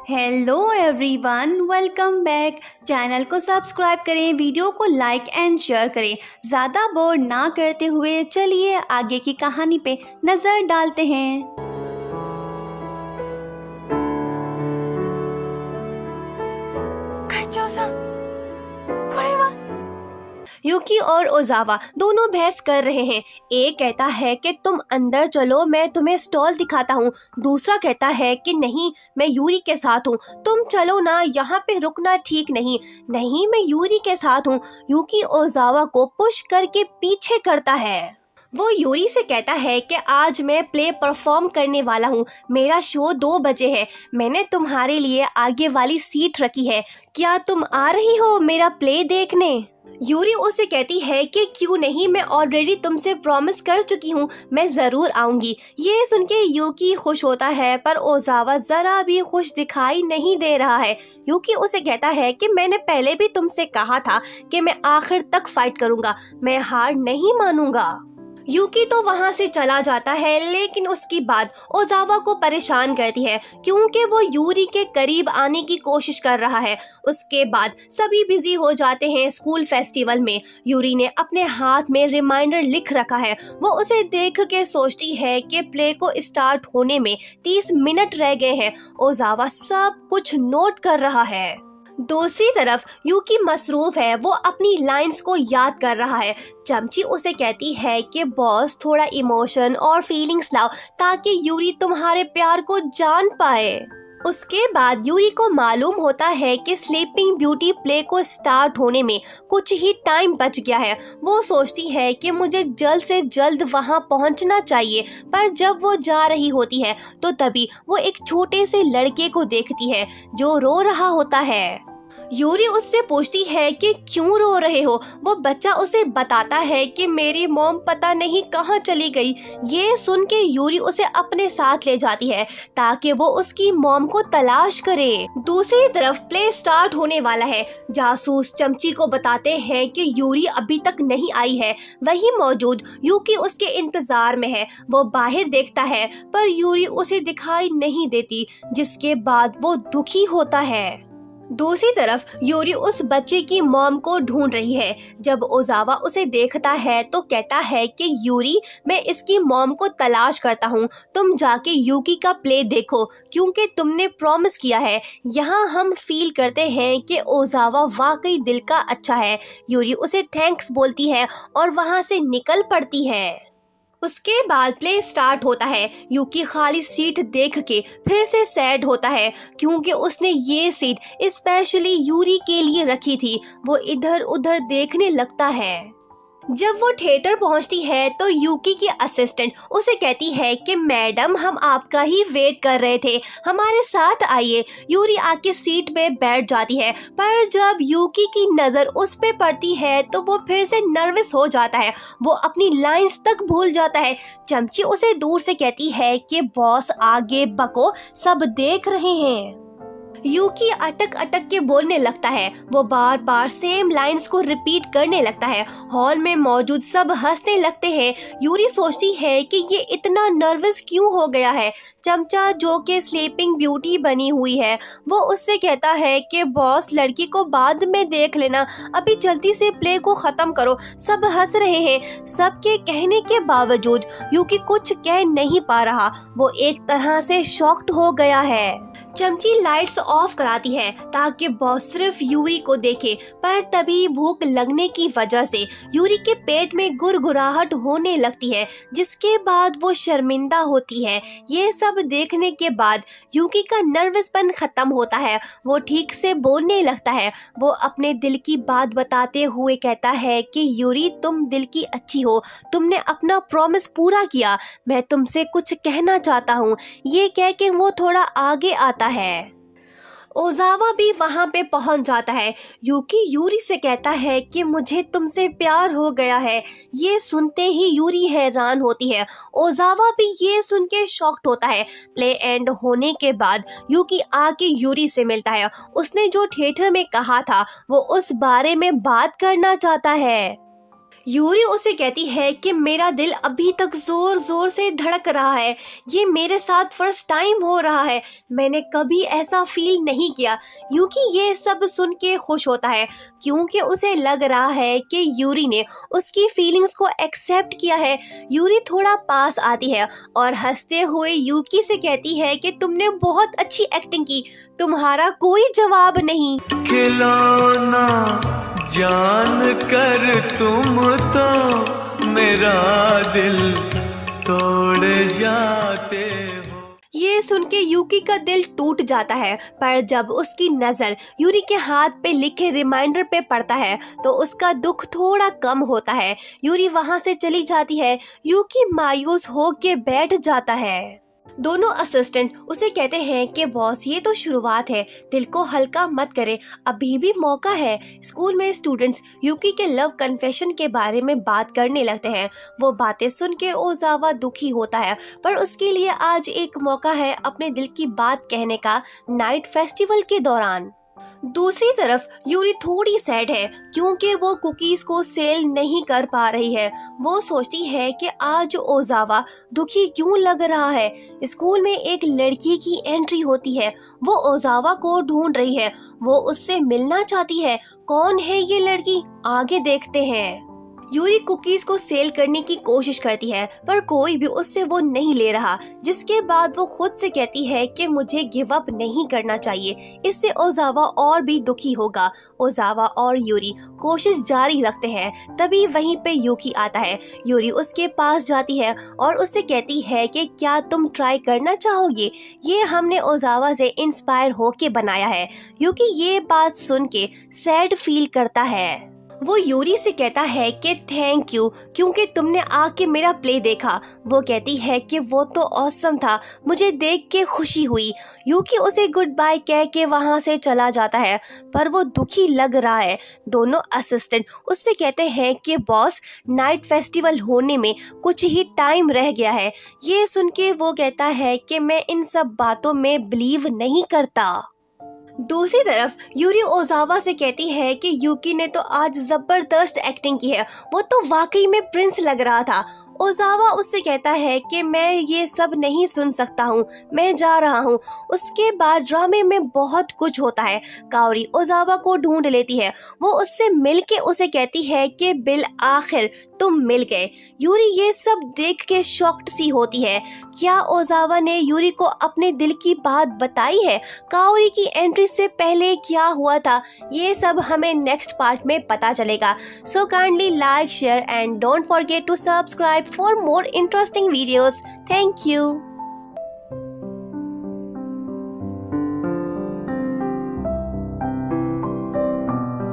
Hello everyone, welcome back. Channel को subscribe करें, video को लाइक एंड शेयर करें। ज़्यादा बोर ना करते हुए चलिए आगे की कहानी पे नज़र डालते हैं। यूकी और ओजावा दोनों बहस कर रहे हैं। एक कहता है कि तुम अंदर चलो, मैं तुम्हें स्टॉल दिखाता हूँ। दूसरा कहता है कि नहीं, मैं यूरी के साथ हूँ, तुम चलो ना, यहाँ पे रुकना ठीक नहीं। नहीं, मैं यूरी के साथ हूँ। यूकी ओजावा को पुश करके पीछे करता है। वो यूरी से कहता है कि आज मैं प्ले परफॉर्म करने वाला हूँ, मेरा शो 2 बजे है। मैंने तुम्हारे लिए आगे वाली सीट रखी है, क्या तुम आ रही हो मेरा प्ले देखने? यूरी उसे कहती है कि क्यों नहीं, मैं ऑलरेडी तुमसे प्रॉमिस कर चुकी हूँ, मैं ज़रूर आऊँगी। ये सुन के यूकी खुश होता है, पर ओजावा ज़रा भी खुश दिखाई नहीं दे रहा है। यूकी उसे कहता है कि मैंने पहले भी तुमसे कहा था कि मैं आखिर तक फाइट करूँगा, मैं हार नहीं मानूंगा। यूकी तो वहाँ से चला जाता है, लेकिन उसकी बात ओजावा को परेशान करती है क्योंकि वो यूरी के करीब आने की कोशिश कर रहा है। उसके बाद सभी बिजी हो जाते हैं स्कूल फेस्टिवल में। यूरी ने अपने हाथ में रिमाइंडर लिख रखा है। वो उसे देख के सोचती है कि प्ले को स्टार्ट होने में 30 मिनट रह गए हैं। ओजावा सब कुछ नोट कर रहा है। दूसरी तरफ यूकी मसरूफ है, वो अपनी लाइंस को याद कर रहा है। चमची उसे कहती है कि बॉस, थोड़ा इमोशन और फीलिंग्स लाओ ताकि यूरी तुम्हारे प्यार को जान पाए। उसके बाद यूरी को मालूम होता है कि स्लीपिंग ब्यूटी प्ले को स्टार्ट होने में कुछ ही टाइम बच गया है। वो सोचती है कि मुझे जल्द से जल्द वहां पहुंचना चाहिए, पर जब वो जा रही होती है तो तभी वो एक छोटे से लड़के को देखती है जो रो रहा होता है। यूरी उससे पूछती है कि क्यों रो रहे हो। वो बच्चा उसे बताता है कि मेरी मॉम पता नहीं कहाँ चली गई। ये सुन के यूरी उसे अपने साथ ले जाती है ताकि वो उसकी मॉम को तलाश करे। दूसरी तरफ प्ले स्टार्ट होने वाला है। जासूस चमची को बताते हैं कि यूरी अभी तक नहीं आई है। वहीं मौजूद यूकी उसके इंतजार में है। वो बाहर देखता है पर यूरी उसे दिखाई नहीं देती, जिसके बाद वो दुखी होता है। दूसरी तरफ यूरी उस बच्चे की मॉम को ढूंढ रही है। जब ओजावा उसे देखता है तो कहता है कि यूरी, मैं इसकी मॉम को तलाश करता हूँ, तुम जाके यूकी का प्ले देखो क्योंकि तुमने प्रॉमिस किया है। यहाँ हम फील करते हैं कि ओजावा वाकई दिल का अच्छा है। यूरी उसे थैंक्स बोलती है और वहाँ से निकल पड़ती है। उसके बाद प्ले स्टार्ट होता है। यूकी खाली सीट देख के फिर से सैड होता है क्योंकि उसने ये सीट स्पेशली यूरी के लिए रखी थी। वो इधर उधर देखने लगता है। जब वो थिएटर पहुंचती है तो यूकी की असिस्टेंट उसे कहती है कि मैडम, हम आपका ही वेट कर रहे थे, हमारे साथ आइए। यूरी आके सीट पे बैठ जाती है, पर जब यूकी की नज़र उस पे पड़ती है तो वो फिर से नर्वस हो जाता है। वो अपनी लाइंस तक भूल जाता है। चमची उसे दूर से कहती है कि बॉस, आगे बको, सब देख रहे हैं। यूकी अटक अटक के बोलने लगता है। वो बार बार सेम लाइंस को रिपीट करने लगता है। हॉल में मौजूद सब हंसने लगते हैं। यूरी सोचती है कि ये इतना नर्वस क्यों हो गया है। चमचा, जो कि स्लीपिंग ब्यूटी बनी हुई है, वो उससे कहता है कि बॉस, लड़की को बाद में देख लेना, अभी जल्दी से प्ले को खत्म करो। सब हंस रहे हैं। सबके कहने के बावजूद यूकी कुछ कह नहीं पा रहा। वो एक तरह से शॉक्ड हो गया है। चमची लाइट्स ऑफ कराती है ताकि बॉस सिर्फ यूरी को देखे, पर तभी भूख लगने की वजह से यूरी के पेट में गुरगुराहट होने लगती है, जिसके बाद वो शर्मिंदा होती है। ये सब देखने के बाद यूकी का नर्वसपन खत्म होता है। वो ठीक से बोलने लगता है। वो अपने दिल की बात बताते हुए कहता है कि यूरी, तुम दिल की अच्छी हो, तुमने अपना प्रॉमिस पूरा किया, मैं तुमसे कुछ कहना चाहता हूँ। ये कह के वो थोड़ा आगे आता है। ओजावा भी वहां पे पहुंच जाता है। यूकी यूरी से कहता है कि मुझे तुमसे प्यार हो गया है। ये सुनते ही यूरी हैरान होती है। ओजावा भी ये सुन के शॉक्ड होता है। प्ले एंड होने के बाद यूकी आके यूरी से मिलता है। उसने जो थिएटर में कहा था वो उस बारे में बात करना चाहता है। यूरी उसे कहती है कि मेरा दिल अभी तक जोर जोर से धड़क रहा है, ये मेरे साथ फर्स्ट टाइम हो रहा है, मैंने कभी ऐसा फील नहीं किया। यूकी ये सब सुन के खुश होता है क्योंकि उसे लग रहा है कि यूरी ने उसकी फीलिंग्स को एक्सेप्ट किया है। यूरी थोड़ा पास आती है और हंसते हुए यूकी से कहती है कि तुमने बहुत अच्छी एक्टिंग की, तुम्हारा कोई जवाब नहीं। खिलौना जान कर तुम तो मेरा दिल तोड़ जाते हो। ये सुन के यूकी का दिल टूट जाता है, पर जब उसकी नजर यूरी के हाथ पे लिखे रिमाइंडर पे पड़ता है तो उसका दुख थोड़ा कम होता है। यूरी वहां से चली जाती है। यूकी मायूस हो के बैठ जाता है। दोनों असिस्टेंट उसे कहते हैं कि बॉस ये तो शुरुआत है, दिल को हल्का मत करे, अभी भी मौका है। स्कूल में स्टूडेंट्स यूकी के लव कन्फेशन के बारे में बात करने लगते हैं। वो बातें सुन के ओजावा दुखी होता है, पर उसके लिए आज एक मौका है अपने दिल की बात कहने का नाइट फेस्टिवल के दौरान। दूसरी तरफ यूरी थोड़ी सैड है क्योंकि वो कुकीज को सेल नहीं कर पा रही है। वो सोचती है कि आज ओजावा दुखी क्यों लग रहा है। स्कूल में एक लड़की की एंट्री होती है, वो ओजावा को ढूंढ रही है, वो उससे मिलना चाहती है। कौन है ये लड़की, आगे देखते हैं। यूरी कुकीज को सेल करने की कोशिश करती है पर कोई भी उससे वो नहीं ले रहा, जिसके बाद वो खुद से कहती है कि मुझे गिव अप नहीं करना चाहिए, इससे ओजावा और भी दुखी होगा। ओजावा और यूरी कोशिश जारी रखते हैं, तभी वहीं पे यूकी आता है। यूरी उसके पास जाती है और उससे कहती है कि क्या तुम ट्राई करना चाहोगे, ये हमने ओजावा से इंस्पायर होके बनाया है। यूकी ये बात सुन के सैड फील करता है। वो यूरी से कहता है कि थैंक यू क्योंकि तुमने आके मेरा प्ले देखा। वो कहती है कि वो तो ऑसम था, मुझे देख के खुशी हुई। यूकी उसे गुड बाय कह के वहाँ से चला जाता है, पर वो दुखी लग रहा है। दोनों असिस्टेंट उससे कहते हैं कि बॉस नाइट फेस्टिवल होने में कुछ ही टाइम रह गया है। ये सुन के वो कहता है कि मैं इन सब बातों में बिलीव नहीं करता। दूसरी तरफ यूरी ओजावा से कहती है कि यूकी ने तो आज जबरदस्त एक्टिंग की है, वो तो वाकई में प्रिंस लग रहा था। ओजावा उससे कहता है कि मैं ये सब नहीं सुन सकता हूँ, मैं जा रहा हूँ। उसके बाद ड्रामे में बहुत कुछ होता है। काओरी ओजावा को ढूंढ लेती है, वो उससे मिल के उसे कहती है कि बिल आखिर तुम मिल गए। यूरी ये सब देख के शॉक्ड सी होती है। क्या ओजावा ने यूरी को अपने दिल की बात बताई है? काओरी की एंट्री से पहले क्या हुआ था, ये सब हमें नेक्स्ट पार्ट में पता चलेगा। So kindly like, share and don't forget to subscribe for more interesting videos. Thank you.